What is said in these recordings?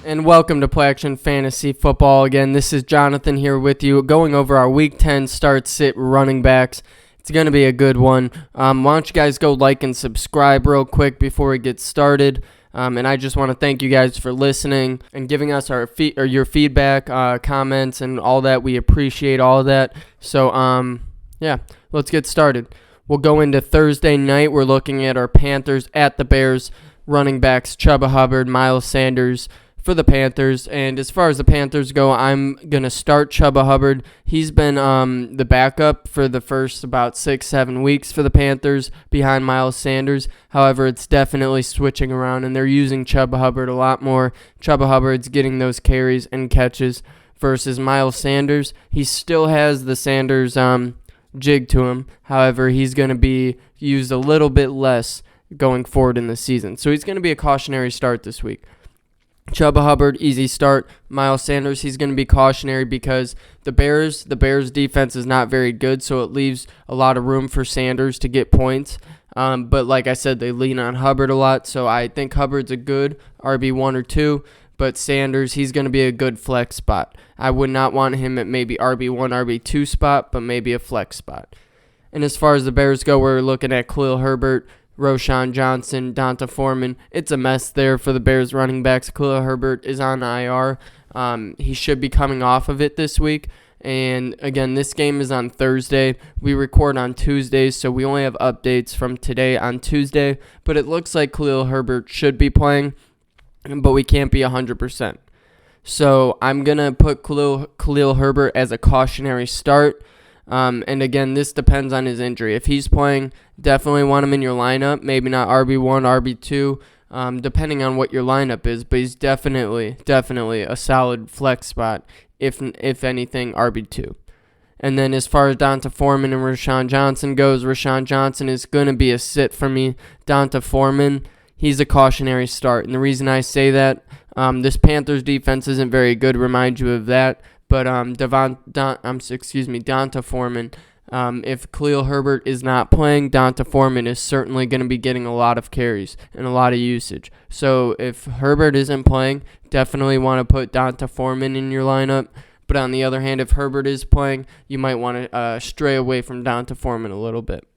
And welcome to Play Action Fantasy Football. Again, this is Jonathan here with you, going over our Week 10 start-sit running backs. It's going to be a good one. Why don't you guys go like and subscribe real quick before we get started. And I just want to thank you guys for listening and giving us your feedback, comments, and all that. We appreciate all of that. So, let's get started. We'll go into Thursday night. We're looking at our Panthers at the Bears. Running backs Chuba Hubbard, Miles Sanders for the Panthers. And as far as the Panthers go, I'm going to start Chuba Hubbard. He's been the backup for the first about 6-7 weeks for the Panthers behind Miles Sanders. However, it's definitely switching around, and they're using Chuba Hubbard a lot more. Chuba Hubbard's getting those carries and catches versus Miles Sanders. He still has the Sanders jig to him. However, he's going to be used a little bit less going forward in the season. So he's going to be a cautionary start this week. Chuba Hubbard, easy start. Miles Sanders, he's going to be cautionary because the Bears defense is not very good, so it leaves a lot of room for Sanders to get points. But like I said, they lean on Hubbard a lot, so I think Hubbard's a good RB1 or 2, but Sanders, he's going to be a good flex spot. I would not want him at maybe RB1, RB2 spot, but maybe a flex spot. And as far as the Bears go, we're looking at Khalil Herbert, Roschon Johnson, Donta Foreman. It's a mess there for the Bears running backs. Khalil Herbert is on IR. He should be coming off of it this week. And again, this game is on Thursday. We record on Tuesdays, so we only have updates from today on Tuesday. But it looks like Khalil Herbert should be playing, but we can't be 100%. So I'm going to put Khalil Herbert as a cautionary start. And again, this depends on his injury. If he's playing, definitely want him in your lineup. Maybe not RB1, RB2, depending on what your lineup is. But he's definitely a solid flex spot, if anything, RB2. And then as far as Donta Foreman and Roschon Johnson goes, Roschon Johnson is going to be a sit for me. Donta Foreman, he's a cautionary start. And the reason I say that, this Panthers defense isn't very good, remind you of that. But Donta Foreman, if Khalil Herbert is not playing, Donta Foreman is certainly going to be getting a lot of carries and a lot of usage. So if Herbert isn't playing, definitely want to put Donta Foreman in your lineup. But on the other hand, if Herbert is playing, you might want to stray away from Donta Foreman a little bit.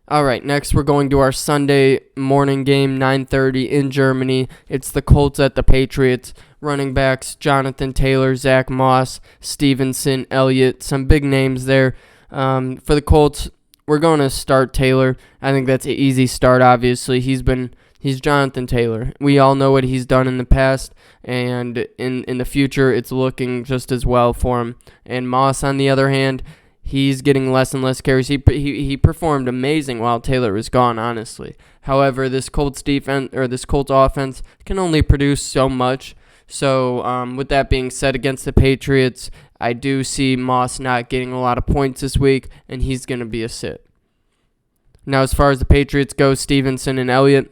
All right, next we're going to our Sunday morning game, 9:30 in Germany. It's the Colts at the Patriots. Running backs, Jonathan Taylor, Zach Moss, Stevenson, Elliott, some big names there. For the Colts, we're going to start Taylor. I think that's an easy start, obviously. He's Jonathan Taylor. We all know what he's done in the past, and in the future, it's looking just as well for him. And Moss, on the other hand, he's getting less and less carries. He performed amazing while Taylor was gone, honestly. However, this Colts offense can only produce so much. So with that being said, against the Patriots, I do see Moss not getting a lot of points this week, and he's going to be a sit. Now, as far as the Patriots go, Stevenson and Elliott.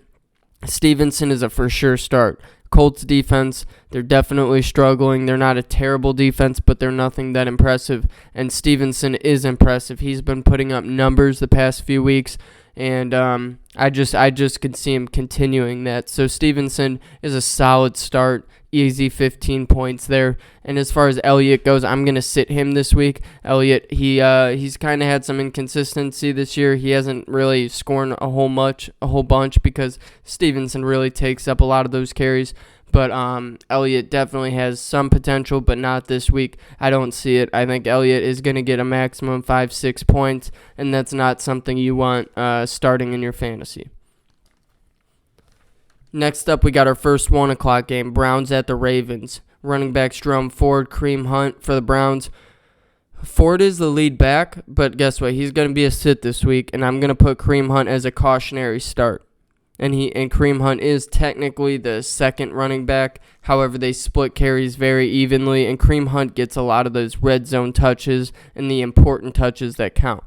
Stevenson is a for sure start. Colts defense, they're definitely struggling. They're not a terrible defense, but they're nothing that impressive. And Stevenson is impressive. He's been putting up numbers the past few weeks, and I just can see him continuing that. So Stevenson is a solid start. Easy 15 points there. And as far as Elliott goes, I'm going to sit him this week. Elliott, he's kind of had some inconsistency this year. He hasn't really scored a whole bunch because Stevenson really takes up a lot of those carries. But Elliott definitely has some potential, but not this week. I don't see it. I think Elliott is going to get a maximum 5-6 points, and that's not something you want starting in your fantasy. Next up, we got our first 1 o'clock game, Browns at the Ravens. Running backs Jerome Ford, Kareem Hunt for the Browns. Ford is the lead back, but guess what? He's going to be a sit this week, and I'm going to put Kareem Hunt as a cautionary start. And Kareem Hunt is technically the second running back. However, they split carries very evenly, and Kareem Hunt gets a lot of those red zone touches and the important touches that count.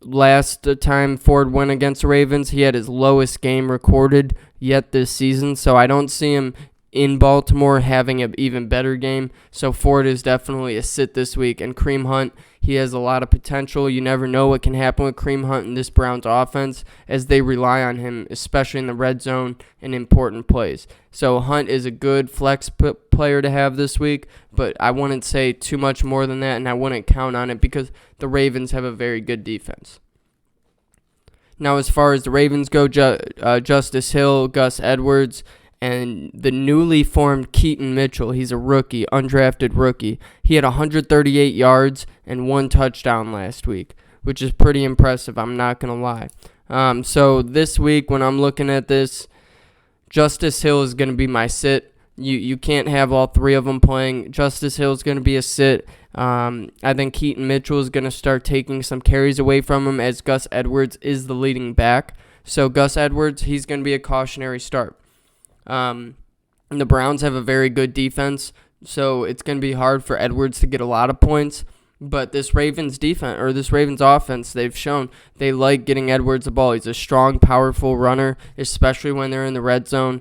Last time Ford went against the Ravens, he had his lowest game recorded yet this season, so I don't see him in Baltimore having an even better game. So Ford is definitely a sit this week. And Kareem Hunt, he has a lot of potential. You never know what can happen with Kareem Hunt in this Browns offense as they rely on him, especially in the red zone and important plays. So Hunt is a good flex player to have this week, but I wouldn't say too much more than that, and I wouldn't count on it because the Ravens have a very good defense. Now, as far as the Ravens go, Justice Hill, Gus Edwards, and the newly formed Keaton Mitchell. He's a rookie, undrafted rookie. He had 138 yards and 1 touchdown last week, which is pretty impressive, I'm not going to lie. So this week, when I'm looking at this, Justice Hill is going to be my sit. You can't have all three of them playing. Justice Hill is going to be a sit. I think Keaton Mitchell is going to start taking some carries away from him as Gus Edwards is the leading back. So Gus Edwards, he's going to be a cautionary start. The Browns have a very good defense, so it's going to be hard for Edwards to get a lot of points. But this Ravens defense, or this Ravens offense, they've shown they like getting Edwards the ball. He's a strong, powerful runner, especially when they're in the red zone.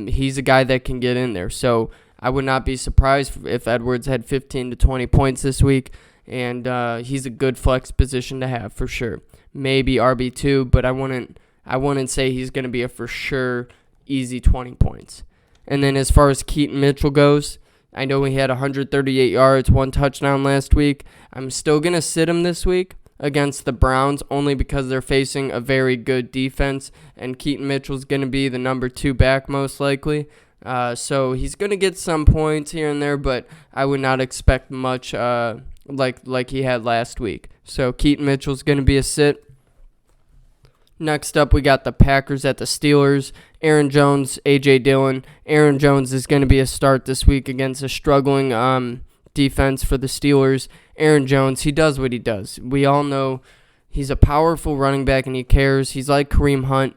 He's a guy that can get in there. So I would not be surprised if Edwards had 15 to 20 points this week, and he's a good flex position to have for sure. Maybe RB2, but I wouldn't say he's going to be a for sure easy 20 points. And then as far as Keaton Mitchell goes, I know he had 138 yards, 1 touchdown last week. I'm still going to sit him this week against the Browns only because they're facing a very good defense, and Keaton Mitchell's going to be the number 2 back most likely. So he's going to get some points here and there, but I would not expect much like he had last week. So Keaton Mitchell's going to be a sit. Next up, we got the Packers at the Steelers. Aaron Jones, A.J. Dillon. Aaron Jones is going to be a start this week against a struggling defense for the Steelers. Aaron Jones, he does what he does. We all know he's a powerful running back and he cares. He's like Kareem Hunt.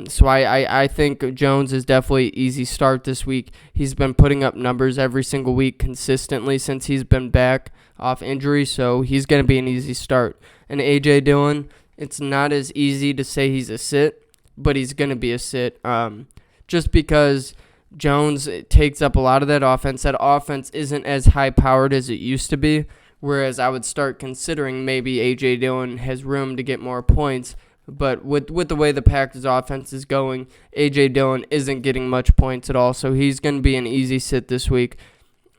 So I think Jones is definitely an easy start this week. He's been putting up numbers every single week consistently since he's been back off injury, so he's going to be an easy start. And A.J. Dillon, it's not as easy to say he's a sit, but he's going to be a sit just because Jones takes up a lot of that offense. That offense isn't as high-powered as it used to be, whereas I would start considering maybe A.J. Dillon has room to get more points. But with the way the Packers offense is going, A.J. Dillon isn't getting much points at all, so he's going to be an easy sit this week.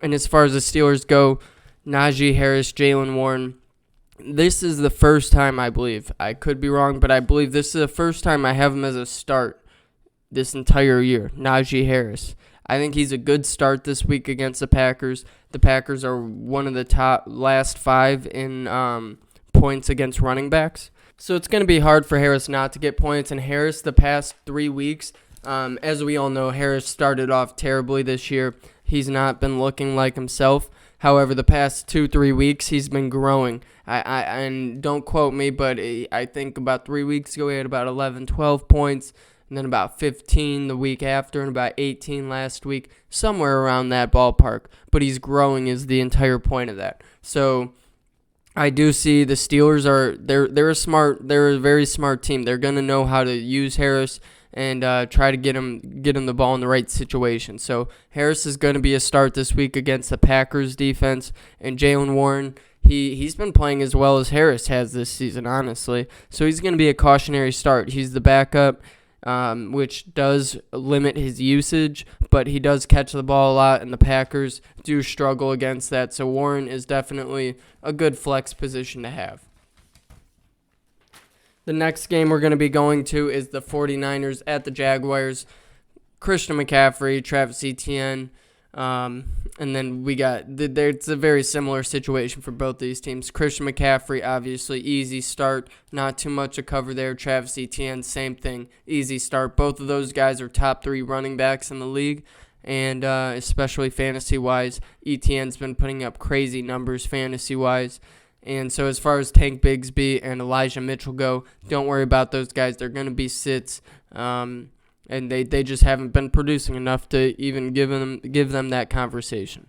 And as far as the Steelers go, Najee Harris, Jaylen Warren, this is the first time, I believe. I could be wrong, but I believe this is the first time I have him as a start this entire year, Najee Harris. I think he's a good start this week against the Packers. The Packers are one of the last 5 in points against running backs. So it's going to be hard for Harris not to get points. And Harris, the past 3 weeks, as we all know, Harris started off terribly this year. He's not been looking like himself. However, the past 2-3 weeks, he's been growing. And don't quote me, but I think about 3 weeks ago, he had about 11, 12 points, and then about 15 the week after, and about 18 last week, somewhere around that ballpark. But he's growing is the entire point of that. So I do see the Steelers they're a very smart team. They're going to know how to use Harris and try to get him the ball in the right situation. So Harris is going to be a start this week against the Packers defense, and Jaylen Warren, he's been playing as well as Harris has this season, honestly. So he's going to be a cautionary start. He's the backup, which does limit his usage, but he does catch the ball a lot, and the Packers do struggle against that. So Warren is definitely a good flex position to have. The next game we're going to be going to is the 49ers at the Jaguars. Christian McCaffrey, Travis Etienne, and then we got it's a very similar situation for both these teams. Christian McCaffrey, obviously, easy start. Not too much to cover there. Travis Etienne, same thing, easy start. Both of those guys are top 3 running backs in the league, and especially fantasy-wise. Etienne's been putting up crazy numbers fantasy-wise. And so as far as Tank Bigsby and Elijah Mitchell go, don't worry about those guys. They're going to be sits, and they just haven't been producing enough to even give them that conversation.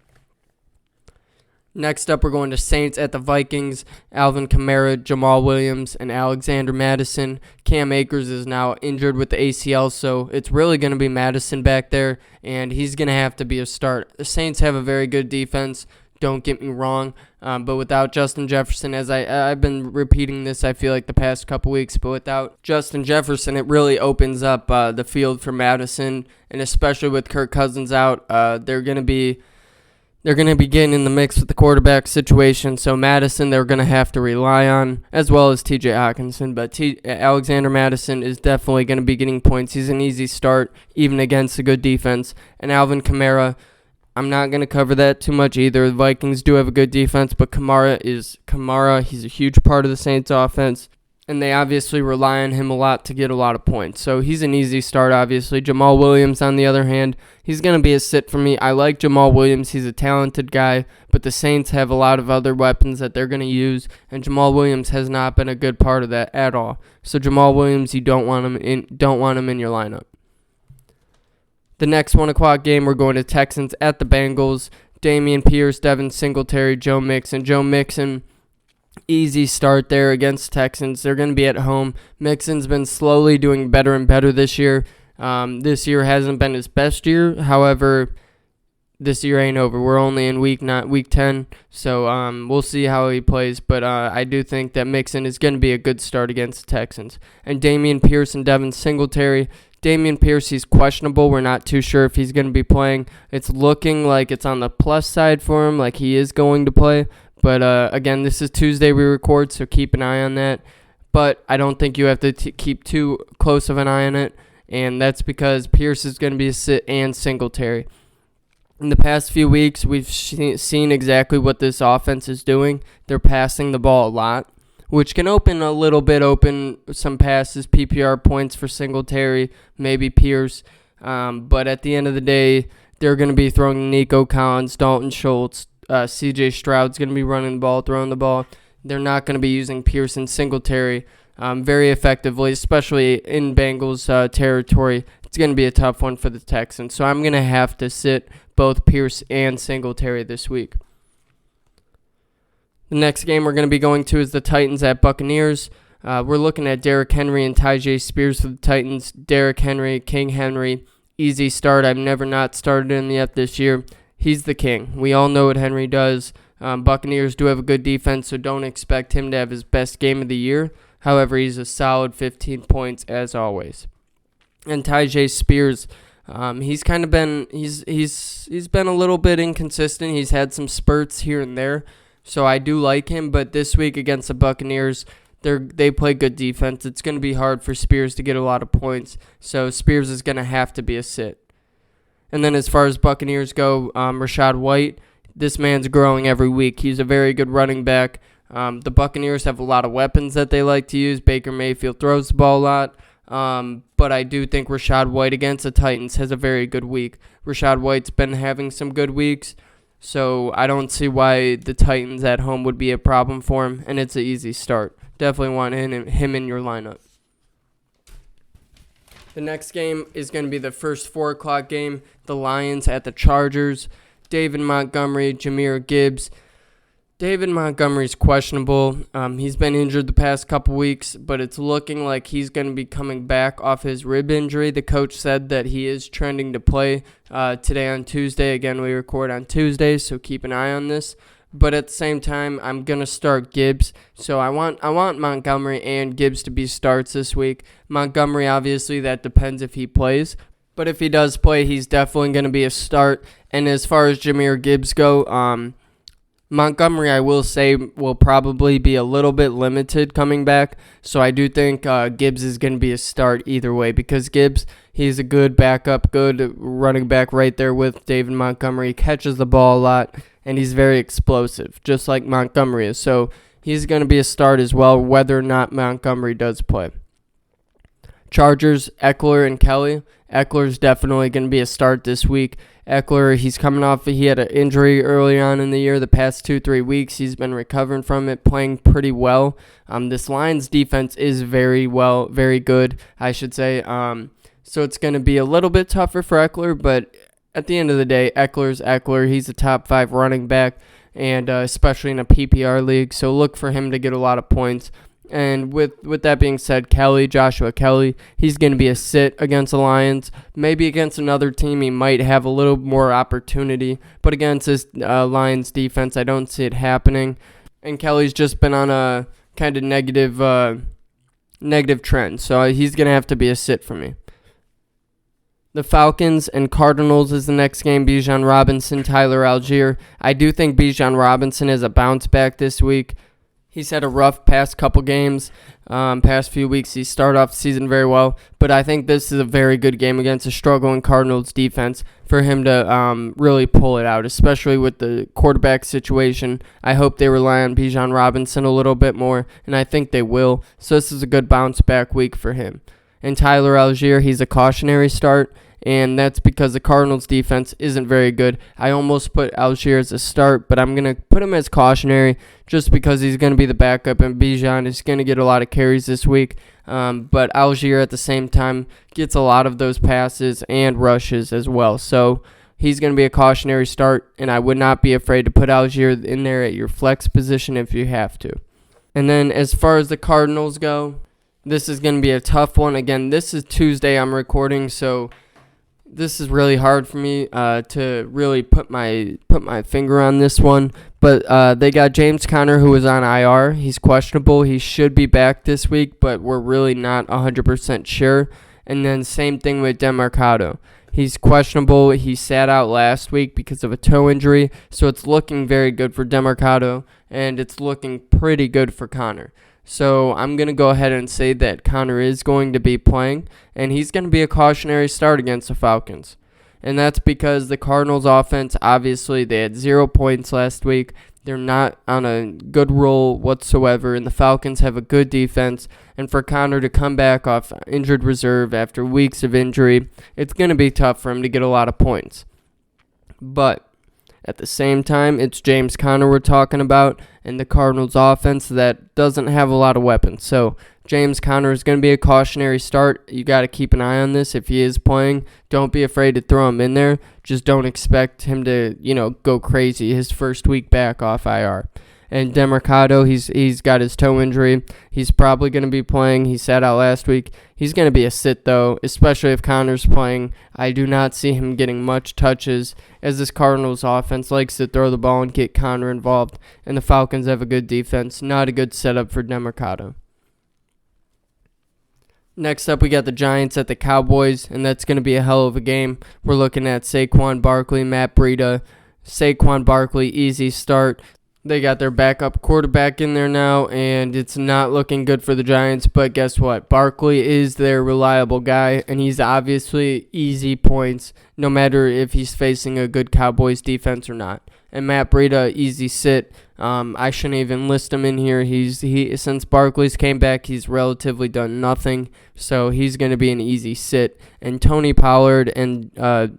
Next up, we're going to Saints at the Vikings. Alvin Kamara, Jamal Williams, and Alexander Mattison. Cam Akers is now injured with the ACL, so it's really going to be Mattison back there, and he's going to have to be a start. The Saints have a very good defense, don't get me wrong, but without Justin Jefferson, as I've been repeating this, I feel like the past couple weeks, but without Justin Jefferson, it really opens up the field for Mattison, and especially with Kirk Cousins out, they're going to be getting in the mix with the quarterback situation. So Madison, they're going to have to rely on, as well as TJ Hawkinson. But Alexander Mattison is definitely going to be getting points. He's an easy start, even against a good defense. And Alvin Kamara, I'm not going to cover that too much either. The Vikings do have a good defense, but Kamara. He's a huge part of the Saints offense. And they obviously rely on him a lot to get a lot of points. So he's an easy start, obviously. Jamal Williams, on the other hand, he's going to be a sit for me. I like Jamal Williams. He's a talented guy, but the Saints have a lot of other weapons that they're going to use, and Jamal Williams has not been a good part of that at all. So Jamal Williams, you don't want him in your lineup. The next 1 o'clock game, we're going to Texans at the Bengals. Dameon Pierce, Devin Singletary, Joe Mixon. Joe Mixon, easy start there against Texans. They're going to be at home. Mixon's been slowly doing better and better this year. This year hasn't been his best year. However, this year ain't over. We're only in week 10, so we'll see how he plays. But I do think that Mixon is going to be a good start against the Texans. And Dameon Pierce and Devin Singletary. Dameon Pierce, he's questionable. We're not too sure if he's going to be playing. It's looking like it's on the plus side for him, like he is going to play. But, again, this is Tuesday we record, so keep an eye on that. But I don't think you have to keep too close of an eye on it, and that's because Pierce is going to be a sit and Singletary. In the past few weeks, we've seen exactly what this offense is doing. They're passing the ball a lot, which can open some passes, PPR points for Singletary, maybe Pierce. But at the end of the day, they're going to be throwing Nico Collins, Dalton Schultz, CJ Stroud's going to be running the ball, throwing the ball. They're not going to be using Pierce and Singletary very effectively, especially in Bengals territory. It's going to be a tough one for the Texans. So I'm going to have to sit both Pierce and Singletary this week. The next game we're going to be going to is the Titans at Buccaneers. We're looking at Derrick Henry and Tyjae Spears for the Titans. Derrick Henry, King Henry, easy start. I've never not started him yet this year. He's the king. We all know what Henry does. Buccaneers do have a good defense, so don't expect him to have his best game of the year. However, he's a solid 15 points as always. And Tyjae Spears, he's kind of been he's been a little bit inconsistent. He's had some spurts here and there, so I do like him. But this week against the Buccaneers, they play good defense. It's going to be hard for Spears to get a lot of points, so Spears is going to have to be a sit. And then as far as Buccaneers go, Rachaad White, this man's growing every week. He's a very good running back. The Buccaneers have a lot of weapons that they like to use. Baker Mayfield throws the ball a lot. But I do think Rachaad White against the Titans has a very good week. Rachaad White's been having some good weeks, so I don't see why the Titans at home would be a problem for him, and it's an easy start. Definitely want him in your lineup. The next game is going to be the first 4 o'clock game, the Lions at the Chargers. David Montgomery, Jahmyr Gibbs. David Montgomery's questionable. He's been injured the past couple weeks, but it's looking like he's going to be coming back off his rib injury. The coach said that he is trending to play today on Tuesday. Again, we record on Tuesdays, so keep an eye on this. But at the same time, I'm going to start Gibbs. So I want Montgomery and Gibbs to be starts this week. Montgomery, obviously, that depends if he plays. But if he does play, he's definitely going to be a start. And as far as Jahmyr Gibbs go, Montgomery, I will say, will probably be a little bit limited coming back. So I do think Gibbs is going to be a start either way. Because Gibbs, he's a good backup, good running back right there with David Montgomery. He catches the ball a lot. And he's very explosive, just like Montgomery is. So he's going to be a start as well, whether or not Montgomery does play. Chargers, Eckler and Kelly. Eckler's definitely going to be a start this week. Eckler, he had an injury early on in the year. The past 2-3 weeks, he's been recovering from it, playing pretty well. This Lions defense is very good, I should say. So it's going to be a little bit tougher for Eckler, but at the end of the day, Eckler's Eckler. He's a top 5 running back. and especially in a PPR league. So look for him to get a lot of points. And with that being said, Joshua Kelly, he's going to be a sit against the Lions. Maybe against another team, he might have a little more opportunity. But against this Lions defense, I don't see it happening. And Kelly's just been on a kind of negative trend. So he's going to have to be a sit for me. The Falcons and Cardinals is the next game. Bijan Robinson, Tyler Algier. I do think Bijan Robinson is a bounce back this week. He's had a rough past couple games, past few weeks. He started off the season very well, but I think this is a very good game against a struggling Cardinals defense for him to really pull it out, especially with the quarterback situation. I hope they rely on Bijan Robinson a little bit more, and I think they will. So this is a good bounce back week for him. And Tyler Algier, he's a cautionary start, and that's because the Cardinals defense isn't very good. I almost put Algier as a start, but I'm going to put him as cautionary just because he's going to be the backup, and Bijan is going to get a lot of carries this week. But Algier at the same time gets a lot of those passes and rushes as well. So he's going to be a cautionary start, and I would not be afraid to put Algier in there at your flex position if you have to. And then as far as the Cardinals go, this is going to be a tough one. Again, this is Tuesday I'm recording, so this is really hard for me to really put my finger on this one. But they got James Conner, who is on IR. He's questionable. He should be back this week, but we're really not 100% sure. And then same thing with Demercado. He's questionable. He sat out last week because of a toe injury, so it's looking very good for Demercado, and it's looking pretty good for Conner. So I'm going to go ahead and say that Conner is going to be playing, and he's going to be a cautionary start against the Falcons. And that's because the Cardinals offense, obviously, they had 0 points last week. They're not on a good roll whatsoever, and the Falcons have a good defense. And for Conner to come back off injured reserve after weeks of injury, it's going to be tough for him to get a lot of points. But at the same time, it's James Conner we're talking about, and the Cardinals offense that doesn't have a lot of weapons. So James Conner is going to be a cautionary start. You got to keep an eye on this. If he is playing, don't be afraid to throw him in there. Just don't expect him to, go crazy his first week back off IR. And Demercado, he's got his toe injury. He's probably going to be playing. He sat out last week. He's going to be a sit, though, especially if Conner's playing. I do not see him getting much touches, as this Cardinals offense likes to throw the ball and get Conner involved. And the Falcons have a good defense. Not a good setup for Demercado. Next up, we got the Giants at the Cowboys, and that's going to be a hell of a game. We're looking at Saquon Barkley, Matt Breida. Saquon Barkley, easy start. They got their backup quarterback in there now, and it's not looking good for the Giants. But guess what? Barkley is their reliable guy, and he's obviously easy points, no matter if he's facing a good Cowboys defense or not. And Matt Breida, easy sit. I shouldn't even list him in here. He since Barkley's came back, he's relatively done nothing, so he's going to be an easy sit. And Tony Pollard and Rico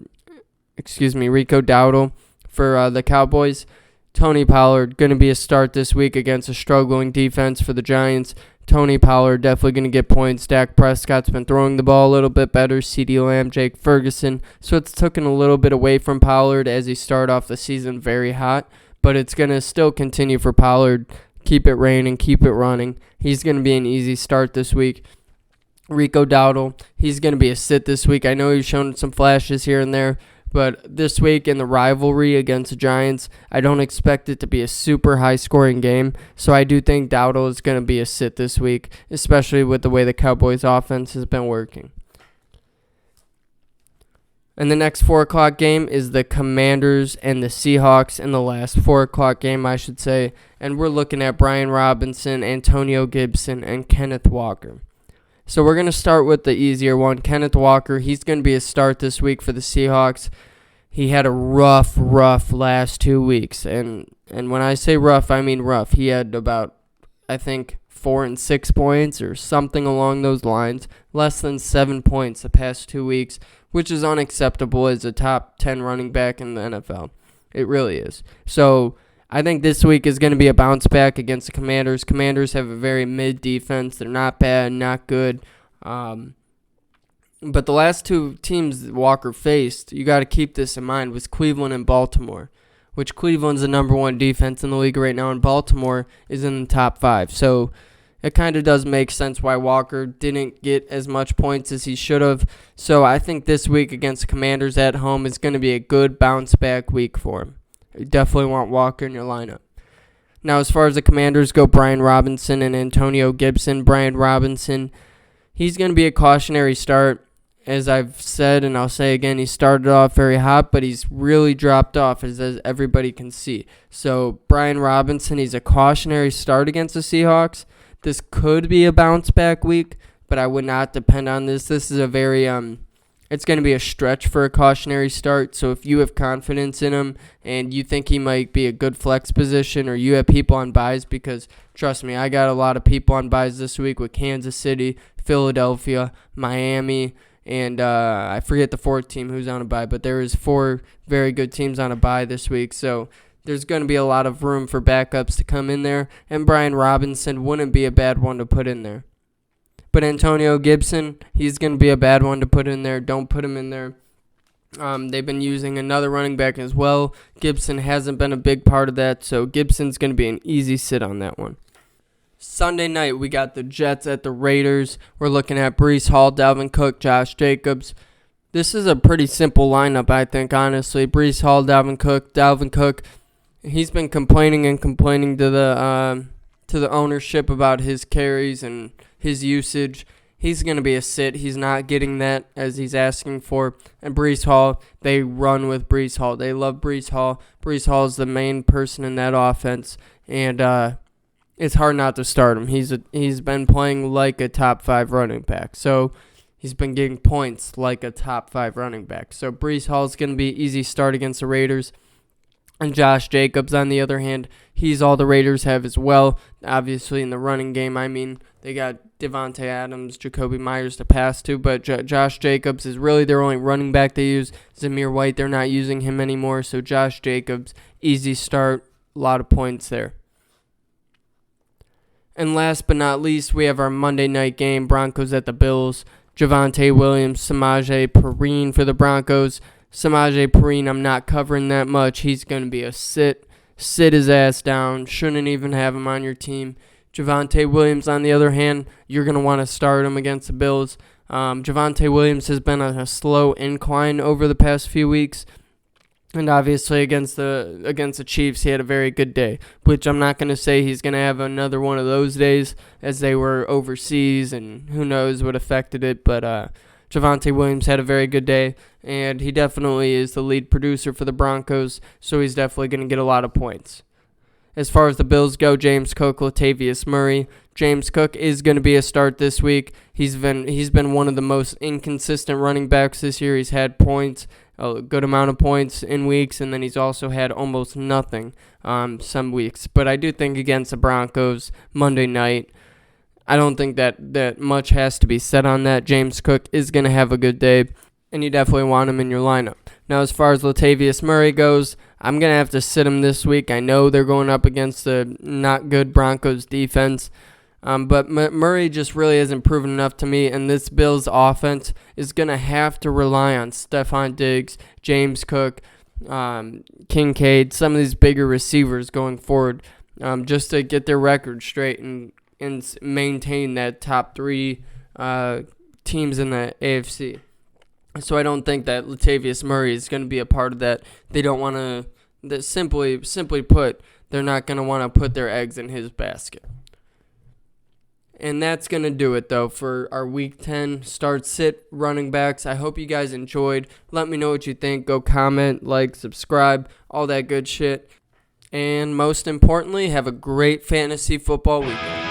Dowdle for the Cowboys. Tony Pollard going to be a start this week against a struggling defense for the Giants. Tony Pollard definitely going to get points. Dak Prescott's been throwing the ball a little bit better. CeeDee Lamb, Jake Ferguson. So it's taken a little bit away from Pollard as he started off the season very hot. But it's going to still continue for Pollard. Keep it raining, keep it running. He's going to be an easy start this week. Rico Dowdle, he's going to be a sit this week. I know he's shown some flashes here and there. But this week in the rivalry against the Giants, I don't expect it to be a super high-scoring game. So I do think Dowdle is going to be a sit this week, especially with the way the Cowboys' offense has been working. And the next 4 o'clock game is the Commanders and the Seahawks in the last 4 o'clock game, I should say. And we're looking at Brian Robinson, Antonio Gibson, and Kenneth Walker. So we're going to start with the easier one. Kenneth Walker, he's going to be a start this week for the Seahawks. He had a rough last 2 weeks. And when I say rough, I mean rough. He had about, I think, 4 and 6 points or something along those lines. Less than 7 points the past 2 weeks, which is unacceptable as a top 10 running back in the NFL. It really is. So I think this week is going to be a bounce back against the Commanders. Commanders have a very mid defense. They're not bad, not good. But the last 2 teams that Walker faced, you got to keep this in mind, was Cleveland and Baltimore. which Cleveland's the number 1 defense in the league right now, and Baltimore is in the top 5. So it kind of does make sense why Walker didn't get as much points as he should have. So I think this week against the Commanders at home is going to be a good bounce-back week for him. You definitely want Walker in your lineup. Now, as far as the Commanders go, Brian Robinson and Antonio Gibson. Brian Robinson, he's going to be a cautionary start. As I've said, and I'll say again, he started off very hot, but he's really dropped off, as everybody can see. So Brian Robinson, he's a cautionary start against the Seahawks. This could be a bounce-back week, but I would not depend on this. This is a very, it's going to be a stretch for a cautionary start. So if you have confidence in him and you think he might be a good flex position, or you have people on buys, because trust me, I got a lot of people on buys this week with Kansas City, Philadelphia, Miami, and I forget the 4th team who's on a bye, but there is 4 very good teams on a bye this week. So there's going to be a lot of room for backups to come in there, and Brian Robinson wouldn't be a bad one to put in there. But Antonio Gibson, he's going to be a bad one to put in there. Don't put him in there. They've been using another running back as well. Gibson hasn't been a big part of that, so Gibson's going to be an easy sit on that one. Sunday night, we got the Jets at the Raiders. We're looking at Breece Hall, Dalvin Cook, Josh Jacobs. This is a pretty simple lineup, I think, honestly. Breece Hall, Dalvin Cook, he's been complaining to the ownership about his carries and his usage. He's going to be a sit. He's not getting that as he's asking for. And Breece Hall, they run with Breece Hall. They love Breece Hall. Breece Hall is the main person in that offense, and it's hard not to start him. He's been playing like a top 5 running back. So he's been getting points like a top 5 running back. So Breece Hall is going to be an easy start against the Raiders. And Josh Jacobs, on the other hand, he's all the Raiders have as well. Obviously, in the running game, they got Devontae Adams, Jacoby Myers to pass to, but Josh Jacobs is really their only running back they use. Zamir White, they're not using him anymore, so Josh Jacobs, easy start, a lot of points there. And last but not least, we have our Monday night game, Broncos at the Bills. Javonte Williams, Samaje Perine for the Broncos. Samaje Perine, I'm not covering that much. He's going to be a sit. Sit his ass down. Shouldn't even have him on your team. Javonte Williams, on the other hand, you're going to want to start him against the Bills. Javonte Williams has been on a slow incline over the past few weeks. And obviously against the Chiefs, he had a very good day, which I'm not going to say he's going to have another one of those days, as they were overseas and who knows what affected it. But Javonte Williams had a very good day, and he definitely is the lead producer for the Broncos, so he's definitely going to get a lot of points. As far as the Bills go, James Cook, Latavius Murray. James Cook is going to be a start this week. He's been one of the most inconsistent running backs this year. He's had points, a good amount of points in weeks, and then he's also had almost nothing some weeks. But I do think against the Broncos Monday night, I don't think that much has to be said on that. James Cook is going to have a good day, and you definitely want him in your lineup. Now, as far as Latavius Murray goes, I'm going to have to sit him this week. I know they're going up against the not good Broncos defense, but Murray just really hasn't proven enough to me, and this Bills offense is going to have to rely on Stephon Diggs, James Cook, Kincaid, some of these bigger receivers going forward, just to get their record straight and maintain that top 3 teams in the AFC. So I don't think that Latavius Murray is going to be a part of that. They don't want to, simply put, they're not going to want to put their eggs in his basket. And that's going to do it, though, for our Week 10 start-sit running backs. I hope you guys enjoyed. Let me know what you think. Go comment, like, subscribe, all that good shit. And most importantly, have a great fantasy football weekend.